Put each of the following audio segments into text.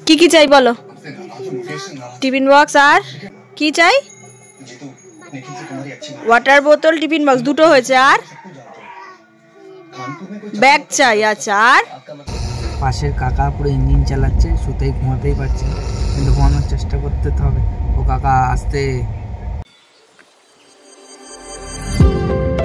কি চাই বলো? টিফিন বক্স আর কি চাই? ওয়াটার বোতল, টিফিন বক্স দুটো হয়েছে, আর ব্যাগ চাই। আচ্ছা, আর পাশের কাকা পুরো ইঞ্জিন চালাচ্ছে, শুতেই ঘুমাতেই পারছে না, কিন্তু ঘুমানোর চেষ্টা করতে হবে। ও কাকা আসতে।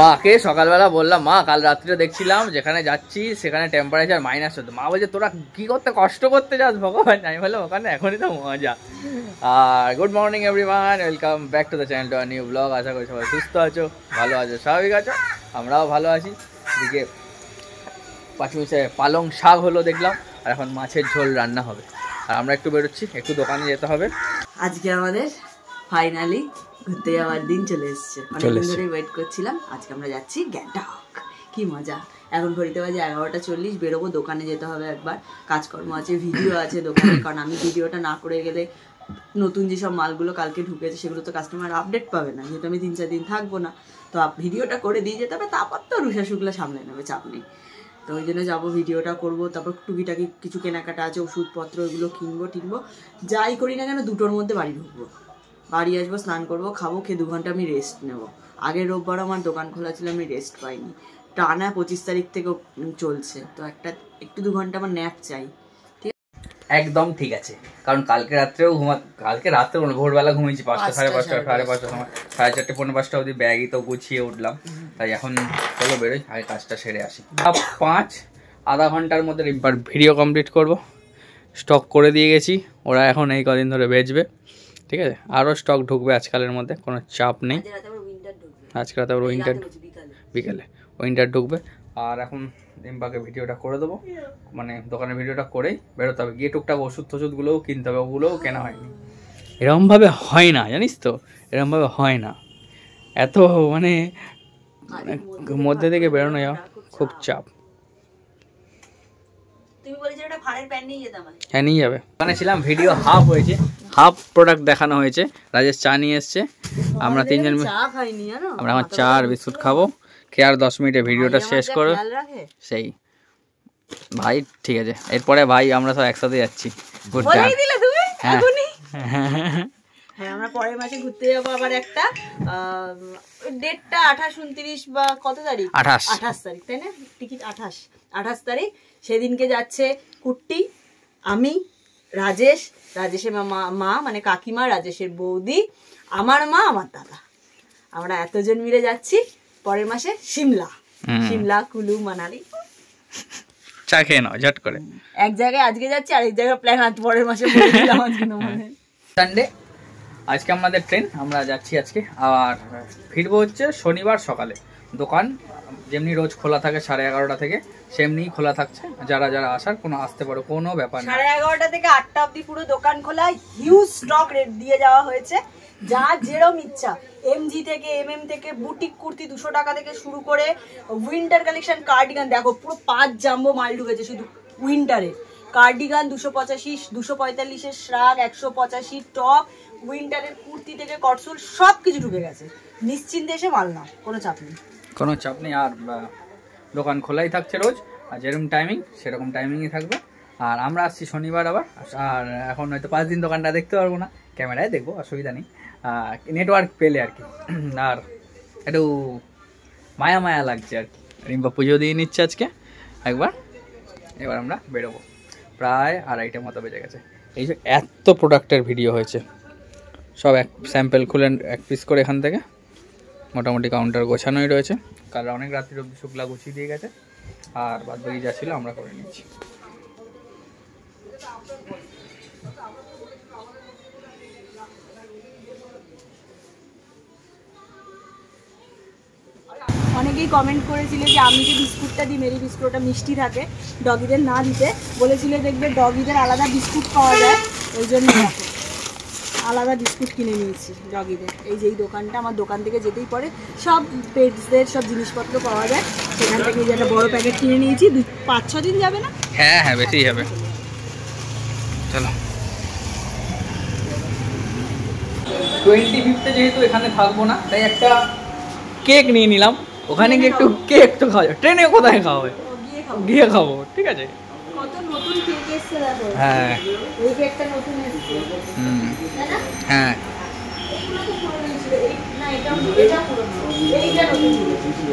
মাকে সকালবেলা বললাম, মা কাল রাত্রে দেখছিলাম যেখানে যাচ্ছি সেখানে টেম্পারেচার মাইনাস হতো। মা বলছে তোরা কি করতে কষ্ট করতে যাস ভগবান। আমি বললাম ওখানে এখনই তো মজা। আর good morning everyone, welcome back to the channel to a new blog. আশা করি সবাই সুস্থ আছো, ভালো আছো, স্বাভাবিক আছো, আমরাও ভালো আছি। এদিকে পাঁচমিশে পালং শাক হলো দেখলাম, আর এখন মাছের ঝোল রান্না হবে। আর আমরা একটু বেরোচ্ছি, একটু দোকানে যেতে হবে। আজকে আমাদের ফাইনালি ঘুরতে যাওয়ার দিন চলে এসছে। অনেকদিন ধরে ওয়েট করছিলাম। আজকে আমরা যাচ্ছি গ্যাংটক। কি মজা। এখন ঘড়িতে বাজে 11:40। বেরোবো, দোকানে যেতে হবে, একবার কাজকর্ম আছে, ভিডিও আছে দোকানে। কারণ আমি ভিডিওটা না করে গেলে নতুন যেসব মালগুলো কালকে ঢুকেছে সেগুলো তো কাস্টমার আপডেট পাবে না, যেহেতু আমি 3-4 দিন থাকবো না। তো ভিডিওটা করে দিয়ে যেতে হবে, তারপর তো রুষা শুক্লা সামলে নেবে, চাপ নেই। তো ওই জন্য যাবো, ভিডিওটা করবো। তারপর টুকিটাকি কিছু কেনাকাটা আছে, ওষুধপত্র ওইগুলো কিনবো। যাই করি না কেন 2টোর মধ্যে বাড়ি ঢুকবো, বাড়ি আসবো, স্নান করবো, খাবো, খেয়ে 2 ঘন্টা আমি রেস্ট নেবো। আগের রোববার আমার দোকান খোলা ছিল, আমি রেস্ট পাইনি। টানা 25 তারিখ থেকে চলছে, তো একটু 2 ঘন্টা আমার ন্যাপ চাই। একদম ঠিক আছে, কারণ কালকে রাত্রে ভোরবেলা ঘুমিয়েছি 5টা, 5:30, 5:30 সময়, 4:30, 4:45 অবধি ব্যাগই তো গুছিয়ে উঠলাম। তাই এখন চলো বেরোই, আগে কাজটা সেরে আসি। 5-আধা ঘন্টার মধ্যে ভিডিও কমপ্লিট করব। স্টক করে দিয়ে গেছি, ওরা এখন এই কদিন ধরে বেচবে, ঠিক আছে। আরও স্টক ঢুকবে আজকালের মধ্যে, কোনো চাপ নেই। আজকে রাতে আবার বিকেলে উইন্টার ঢুকবে। আর এখন রিম্পাকে ভিডিওটা করে দেবো, মানে দোকানের ভিডিওটা করেই বেরোতে হবে। গিয়ে টুকটাক ওষুধগুলোও কিনতে হবে, ওগুলোও কেনা হয়নি। এরকমভাবে হয় না, জানিস তো, এরকমভাবে হয় না। এত মানে মধ্যে থেকে বেরোনো যাও খুব চাপ। হ্যাঁ, নিয়ে যাবে। ওখানে ছিলাম, ভিডিও হাফ হয়েছে, হাফ প্রোডাক্ট দেখানো হয়েছে। রাজেশ চা নিয়ে এসছে, আমরা 3 জন আমরা এখন চা আর বিস্কুট খাবো। খেয়ে আর 10 মিনিটে ভিডিওটা শেষ করো। সেই ভাই, ঠিক আছে, এরপরে ভাই আমরা সব একসাথে যাচ্ছি। হ্যাঁ, আমরা পরের মাসে ঘুরতে যাবো আবার। একটা ডেটটা 28, 29 বা কত তারিখ? 28 তারিখ, তাই না? টিকিট 28 তারিখ। সেদিনকে যাচ্ছে কুট্টি, আমি, রাজেশের মা মানে কাকিমা, রাজেশের বৌদি, আমার মা, আমার দাদা। আমরা এতজন মিলে যাচ্ছি পরের মাসে সিমলা, কুলু, মানালি। চা খেয়ে নাও ঝট করে। এক জায়গায় আজকে যাচ্ছি, আর এক জায়গায় প্ল্যান আজ পরের মাসে। সানডে আজকে আমাদের ট্রেন, আমরা যাচ্ছি আজকে। আর ফিরবো হচ্ছে শনিবার সকালে। দোকান যেমনি রোজ খোলা থাকে 11:30 থেকে, সেমনি খোলা থাকছে। যারা আসার কোনো আসতে পারো, কোনো ব্যাপার না। 11:30 থেকে 8টা অবধি পুরো দোকান খোলা। হিউজ স্টক রেট দিয়ে যাওয়া হয়েছে, যা যেরম ইচ্ছা। এমজি থেকে, এমএম থেকে, বুটিক কুর্তি 200 টাকা থেকে শুরু করে উইন্টার কালেকশন, কার্ডিগান দেখো, পুরো 5 জাম্বো মাল ঢুকেছে শুধু উইন্টারে। কার্ডিগান 285, 245 শ্রাগ, 185 টপ, উইন্টারের কুর্তি থেকে কটসুল সব কিছু ঢুকে গেছে। নিশ্চিন্তে এসে মাল নাও, কোনো চাপ নেই। আর দোকান খোলাই থাকছে রোজ, আর যেরকম টাইমিং সেরকম টাইমিংই থাকবে। আর আমরা আসছি শনিবার আবার। আর এখন হয়তো 5 দিন দোকানটা দেখতে পারবো না, ক্যামেরায় দেখবো, অসুবিধা নেই, নেটওয়ার্ক পেলে আর কি। আর একটু মায়া লাগছে আর কি। রিম্পা পুজো দিয়ে নিচ্ছে আজকে একবার। এবার আমরা বেরোবো, প্রায় 2:30 মতো বেজে গেছে। এই যে এত প্রোডাক্টের ভিডিও হয়েছে, সব এক স্যাম্পেল খুলে 1 পিস করে এখান থেকে। মোটামুটি কাউন্টার গোছানোই রয়েছে, কাল অনেক রাত্রি অবধি শুক্লা গুছিয়ে দিয়ে গেছে। আর বাদ বাকি যা ছিল আমরা করে নিয়েছি। অনেকেই কমেন্ট করেছিলে যে আমি যে বিস্কুটটা দিই, মেরি বিস্কুট, ওটা মিষ্টি থাকে, ডগিদের না দিতে বলেছিলে। দেখবে ডগিদের আলাদা বিস্কুট পাওয়া যায়, ওই জন্য আলাদা বিস্কুট কিনে নিয়েছি ডগিদের। এই যে এই দোকানটা, আমার দোকান থেকে যেতেই পরে সব পেটসদের সব জিনিসপত্র পাওয়া যায়, সেখান থেকে যে একটা বড় প্যাকেট কিনে নিয়েছি। 5-6 দিন যাবে না? হ্যাঁ, বেশি যাবে। চলো 25th যেহেতু এখানে থাকবো না, তাই একটা কেক নিয়ে নিলাম। ওখানে গিয়ে একটু কেক তো খাওয়া যাবে, ট্রেনে কোথায় খাওয়া হবে, গিয়ে খাবো, ঠিক আছে। কত নতুন কেক এসেছে দেখো। হ্যাঁ এই কেকটা নতুন এসেছে। তাই না? হ্যাঁ এইগুলো তো পুরনো ছিল। না এটা পুরনো। এইটা নতুন ছিল।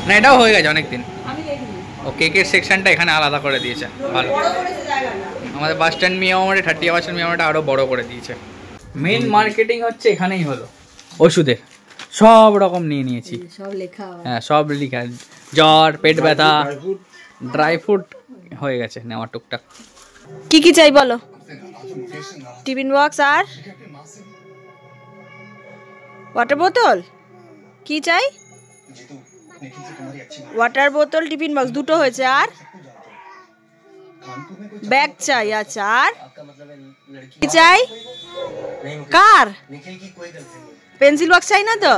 না এটাও হয়ে গেছে অনেকদিন। আমি দেখিনি। ও কেকের সেকশনটা এখানে আলাদা করে দিয়েছে, ভালো। বড় করেছে জায়গাটা। আমাদের বাস স্ট্যান্ড মিয়ামারে 30 বাস স্ট্যান্ড মিয়ামারটা আরো বড় করে দিয়েছে। মেইন মার্কেটিং হচ্ছে এখানেই হলো, ওষুধের সব রকম নিয়ে নিয়েছি। সব লেখা। হ্যাঁ সব লেখা, জ্বর, পেট ব্যথা, ড্রাই ফ্রুট হয়ে গেছে নেওয়া টুকটাক। কি কি চাই বলো? টিফিন বক্স আর ওয়াটার বোতল। কি চাই? ওয়াটার বোতল, টিফিন বক্স দুটো হয়েছে। আর ব্যাগ চাই। আচ্ছা আর কি চাই? কার? পেন্সিল বক্স চাই না তো?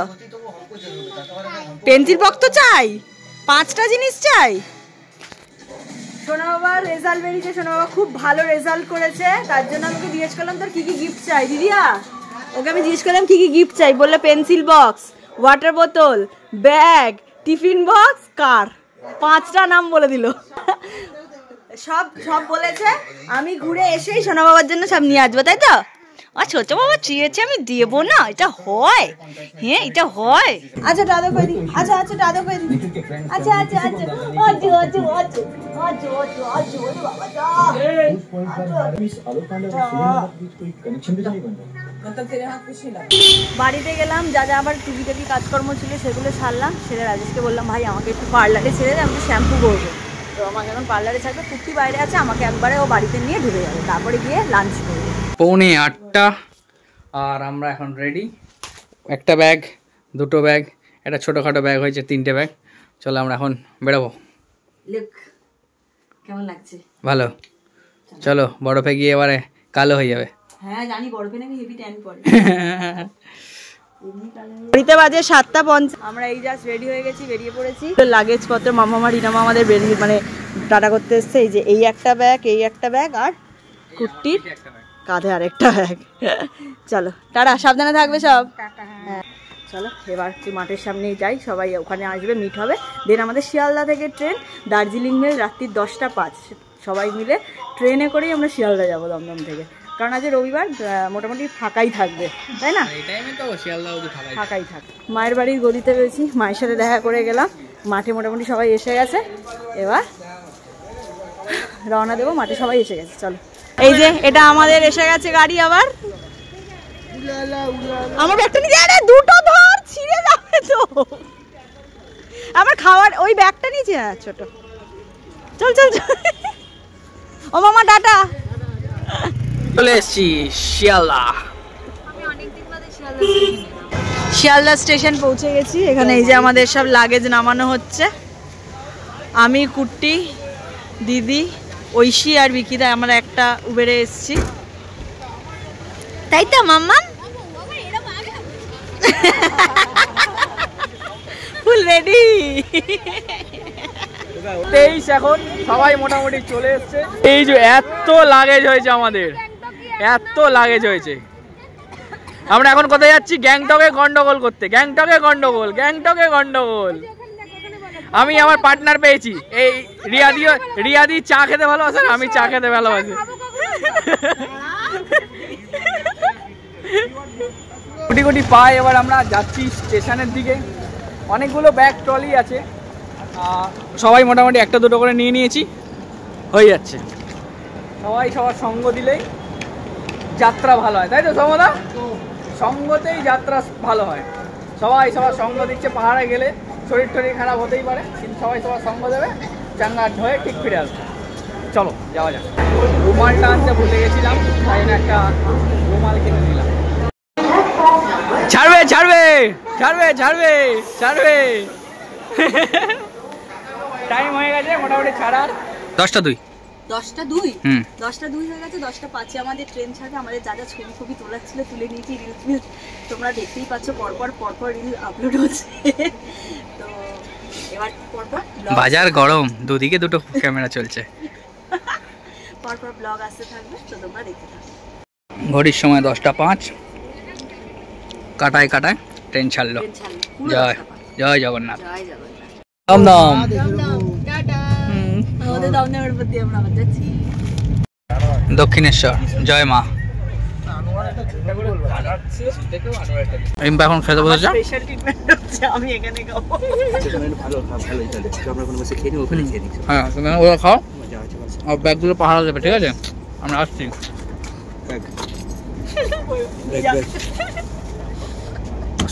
পেন্সিল বক্স তো চাই, 5টা জিনিস চাই। সোনা বাবার রেজাল্ট বেরিয়েছে, সোনা বাবা খুব ভালো রেজাল্ট করেছে, তার জন্য আমাকে জিজ্ঞেস করলাম তোর কি কি গিফট চাই দিদিয়া। ওকে আমি জিজ্ঞেস করলাম কি কি গিফট চাই, বললে পেন্সিল বক্স, ওয়াটার বোতল, ব্যাগ, টিফিন বক্স, কার। 5টা নাম বলে দিল। সব বলেছে। আমি ঘুরে এসেই সোনা বাবার জন্য সব নিয়ে আসবো, তাই তো? আর ছোট বাবা চেয়েছে আমি দেবো না, এটা হয়? হ্যাঁ এটা হয়। আচ্ছা দাদা কই দি। আচ্ছা দাদা কই দি। আচ্ছা আচ্ছা বাবা যা। বাড়িতে গেলাম, যা যা আবার টুকিটাকি কাজকর্ম ছিল সেগুলো সারলাম, সেরে রাজেশকে বললাম ভাই আমাকে একটু পার্লারে ছেড়ে দে, আমি শ্যাম্পু করবো। তো আমাকে এখন পার্লারে থাকবে, কুর্তি বাইরে আছে, আমাকে একবারে ও বাড়িতে নিয়ে ঢুকে যাবে, তারপরে গিয়ে লাঞ্চ করবো। 7:45 আর আমরা এখন রেডি। একটা ব্যাগ, দুটো ব্যাগ, একটা ছোটোখাটো ব্যাগ হয়েছে, 3টে ব্যাগ। চলো আমরা এখন বেরোবো। লুক কেমন লাগছে? ভালো। চলো বরফে গিয়ে এবারে কালো হয়ে যাবে। হ্যাঁ জানি, বরফে নাকি হেভি ট্যান পড়ে। ঘড়িতে বাজে 7:50। আমরা এই জাস্ট রেডি হয়ে গেছি, বেরিয়ে পড়েছি। লাগেজ পত্র মামা রিনামা আমাদের বেরিয়ে মানে টাটা করতে এসছে। এই যে এই একটা ব্যাগ, এই একটা ব্যাগ, আর কুর্তির কাঁধে আরেকটা ব্যাগ। চলো টাটা, সাবধানে থাকবে সব। হ্যাঁ চলো এবার একটু মাঠের সামনেই যাই, সবাই ওখানে আসবে, মিট হবে। দেন আমাদের শিয়ালদা থেকে ট্রেন দার্জিলিং মেল রাত্রি 10টা 5। সবাই মিলে ট্রেনে করেই আমরা শিয়ালদা যাবো দমদম থেকে, কারণ আজ রবিবার মোটামুটি ফাঁকাই থাকবে, তাই না? ফাঁকাই থাকবে। মায়ের বাড়ির গলিতে রয়েছি, মায়ের সাথে দেখা করে গেলাম। মাঠে মোটামুটি সবাই এসে গেছে, এবার রওনা দেবো। মাঠে সবাই এসে গেছে, চলো। এই যে এটা আমাদের এসে গেছে গাড়ি। আবার আমার ব্যাগটা নিয়ে আরে দুটো ধর, ছিঁড়ে যাবে তো। আমার খাওয়ার ওই ব্যাগটা নিয়েছি। হ্যাঁ ছোট, চল চল চল। ও মামা টাটা। চলে এসছি শিয়ালদা। শিয়ালদা স্টেশন পৌঁছে গেছি। এখানে এই যে আমাদের সব লাগেজ নামানো হচ্ছে। আমি, কুট্টি, দিদি, ঐশী আর বিকিদা আমরা একটা উবেরে এসছি, তাই তো মাম্মা? Full ready. 23 এখন সবাই মোটামুটি চলে এসছে। এই যে এত লাগেজ হয়েছে আমাদের, এত লাগেজ হয়েছে। আমরা এখন কোথায় যাচ্ছি? গ্যাংটকে গন্ডগোল করতে। গ্যাংটকে গন্ডগোল। আমি আমার পার্টনার পেয়েছি। এই রিয়াদি চা খেতে ভালোবাসে, আমি চা খেতে ভালোবাসি। গুটি গুটি পাই। এবার আমরা যাচ্ছি স্টেশনের দিকে। অনেকগুলো ব্যাগ ট্রলি আছে, সবাই মোটামুটি একটা দুটো করে নিয়ে নিয়েছি, হয়ে যাচ্ছে। সবাই সবার সঙ্গ দিলেই যাত্রা ভালো হয়, তাই তো সমদা? সঙ্গতেই যাত্রা ভালো হয়। সবাই সবার সঙ্গ দিচ্ছে। পাহাড়ে গেলে শরীর টরীর খারাপ হতেই পারে, কিন্তু সবাই সবার সঙ্গ দেবে, চাঙ্গা হয়ে ঠিক ফিরে আসবে। চলো যাওয়া যাক। রুমালটা আনতে ভুলে গেছিলাম, তাই জন্য একটা রুমাল কিনে নিলাম। ছাড়বে ছাড়বে ছাড়বে ছাড়বে ছাড়বে। টাইম হয়ে গেছে মোটামুটি ছাড়ার। 10টা 2। 10টা 2? 10টা 2 হয়ে গেছে। 10টা 5 আমাদের ট্রেন ছাড়বে। আমাদের যা যা ছবি তোলার ছিল তুলে নিয়েছি। রিলস তোমরা দেখতেই পাচ্ছ, পরপর রিল আপলোড হচ্ছে। তো এবার পরপর বাজার গরম, দুদিকে দুটো ক্যামেরা চলছে। পরপর ব্লগ আসতে থাকবে, তো তোমরা দেখতে থাকো। ঘড়ির সময় 10টা 5। কাটায় কাটায় ট্রেন ছাড়লো। জয় জয় জগন্নাথ। জয় জগন্নাথ। দমদম। আমাদের দমদমের উপর দিয়ে আমরা আবার যাচ্ছি দক্ষিণেশ্বর। জয় মা। রিম্পা এখন খেতে বসেছে। স্পেশাল ট্রিটমেন্ট হচ্ছে, আমি এখানে খাবো। হ্যাঁ তুমি ওরা খাও আর ব্যাগগুলো পাহারা দেবে, ঠিক আছে? আমরা আসছি।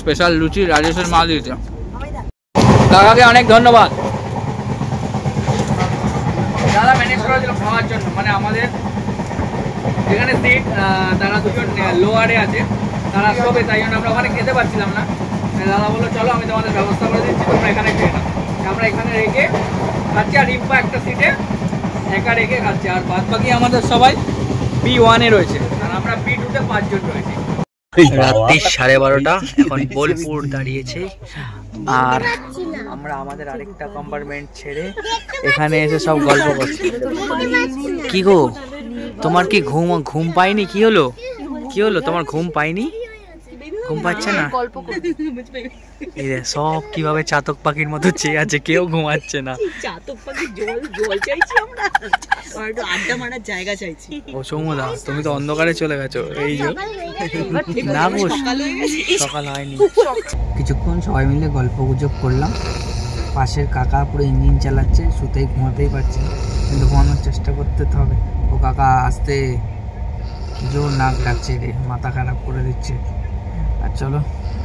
স্পেশাল লুচি রাজেশের মা দিয়েছে। কাকাকে অনেক ধন্যবাদ। দাদা ম্যানেজ করেছিল খাওয়ার জন্য, মানে আমাদের যেখানে সিট তারা দুজন লোয়ারে আছে, তারা সবে, তাই জন্য আমরা ওখানে খেতে পারছিলাম না। দাদা বললো চলো আমি তোমাদের ব্যবস্থা করে দিচ্ছি, তোমরা এখানে খেয়ে নাও। আমরা এখানে রেখে খাচ্ছি, আর রিম্পা একটা সিটে একা রেখে খাচ্ছে, আর বাদ বাকি আমাদের সবাই B1-এ রয়েছে, আর আমরা B2-তে 5 জন রয়েছে। রাত্রি 12:30, এখন বোলপুর দাঁড়িয়েছে, আর আমরা আমাদের আরেকটা কম্পার্টমেন্ট ছেড়ে এখানে এসে সব গল্প করছি। কি গো তোমার কি ঘুম পায়নি? কি হলো তোমার ঘুম পায়নি? ঘুম পাচ্ছে না? এই রে সব কিভাবে চাতক পাখির মতো চেয়ে আছে, কেউ ঘুমাচ্ছে না। চাতক পাখি জল চাইছি আমরা, আর একটু আড্ডা মারার জায়গা চাইছি। ও সৌমদা তুমি তো অন্ধকারে চলে গেছো। এই যে না গো সকাল হয়নি। কিছুক্ষণ সবাই মিলে গল্প গুজব করলাম। পাশের কাকা পুরো ইঞ্জিন চালাচ্ছে, শুতেই ঘুমাতেই পারছে না, কিন্তু ঘুমানোর চেষ্টা করতে হবে। ও কাকা আসতে জোর নাক ডাকছে রে, মাথা খারাপ করে দিচ্ছে। আর চলো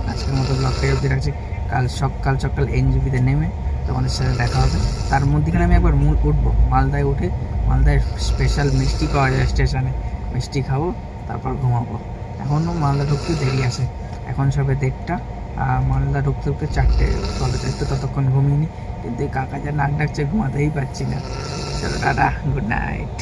আজকের মতো ব্লগটা অবধি রাখছি। কাল সকাল NJP-তে নেমে তোমাদের সাথে দেখা হবে। তার মধ্যেখানে আমি একবার উঠবো মালদায়, উঠে মালদায় স্পেশাল মিষ্টি পাওয়া যায় স্টেশনে, মিষ্টি খাবো, তারপর ঘুমাবো। এখনও মালদা ঢুকতে দেরি আছে, এখন সবে 1:30, আর মালদা ঢুকতে 4টে হবে, তো ততক্ষণ ঘুমিয়ে নি। কিন্তু এই কাকা যা নাক ডাকছে ঘুমাতেই পারছি না। চলো টাটা, গুড নাইট।